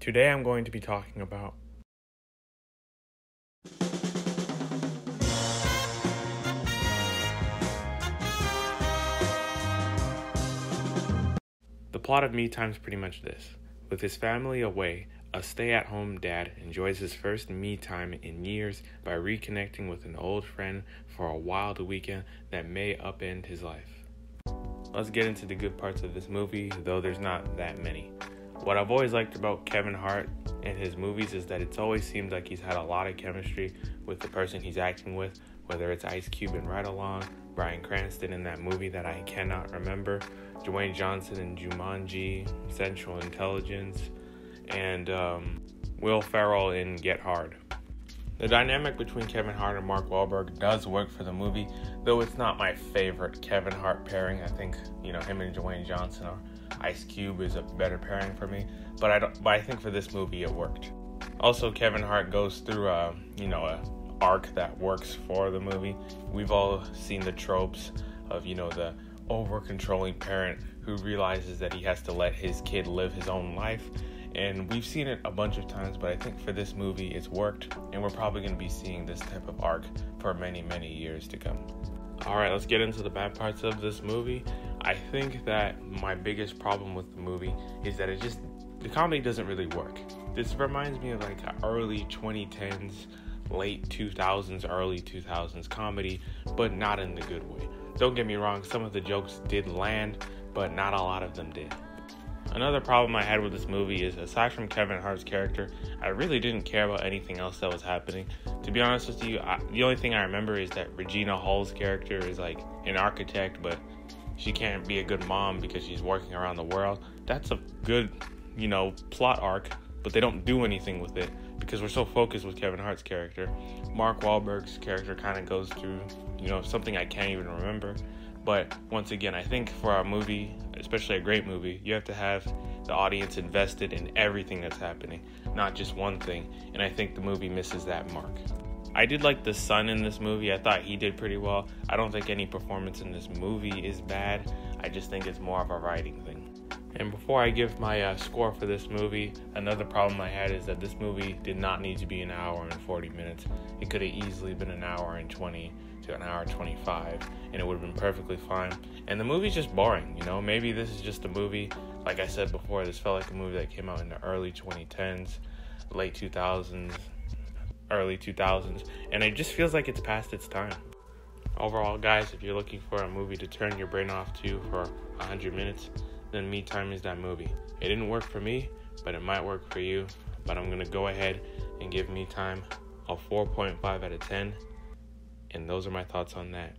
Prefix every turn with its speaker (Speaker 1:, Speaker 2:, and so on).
Speaker 1: Today I'm going to be talking about the plot of Me Time is pretty much this. With his family away, a stay-at-home dad enjoys his first me time in years by reconnecting with an old friend for a wild weekend that may upend his life. Let's get into the good parts of this movie, though there's not that many. What I've always liked about Kevin Hart and his movies is that it's always seemed like he's had a lot of chemistry with the person he's acting with, whether it's Ice Cube in Ride Along, Bryan Cranston in that movie that I cannot remember, Dwayne Johnson in Jumanji, Central Intelligence, and Will Ferrell in Get Hard. The dynamic between Kevin Hart and Mark Wahlberg does work for the movie, though it's not my favorite Kevin Hart pairing. I think, him and Dwayne Johnson or Ice Cube is a better pairing for me, but I think for this movie it worked. Also, Kevin Hart goes through a arc that works for the movie. We've all seen the tropes of, the over-controlling parent who realizes that he has to let his kid live his own life. And we've seen it a bunch of times, but I think for this movie it's worked, and we're probably going to be seeing this type of arc for many, many years to come. Alright, let's get into the bad parts of this movie. I think that my biggest problem with the movie is that the comedy doesn't really work. This reminds me of like early 2010s, late 2000s, early 2000s comedy, but not in the good way. Don't get me wrong, some of the jokes did land, but not a lot of them did. Another problem I had with this movie is, aside from Kevin Hart's character, I really didn't care about anything else that was happening. To be honest with you, the only thing I remember is that Regina Hall's character is like an architect, but she can't be a good mom because she's working around the world. That's a good, plot arc, but they don't do anything with it because we're so focused with Kevin Hart's character. Mark Wahlberg's character kind of goes through, something I can't even remember. But once again, I think for a movie, especially a great movie, you have to have the audience invested in everything that's happening, not just one thing. And I think the movie misses that mark. I did like the son in this movie. I thought he did pretty well. I don't think any performance in this movie is bad. I just think it's more of a writing thing. And before I give my score for this movie, another problem I had is that this movie did not need to be an hour and 40 minutes. It could have easily been an hour and 20 to an hour 25, and it would have been perfectly fine. And the movie's just boring, Maybe this is just a movie. Like I said before, this felt like a movie that came out in the early 2010s, late 2000s, early 2000s, and it just feels like it's past its time. Overall, guys, if you're looking for a movie to turn your brain off to for 100 minutes, then Me Time is that movie. It didn't work for me, but it might work for you. But I'm going to go ahead and give Me Time a 4.5 out of 10. And those are my thoughts on that.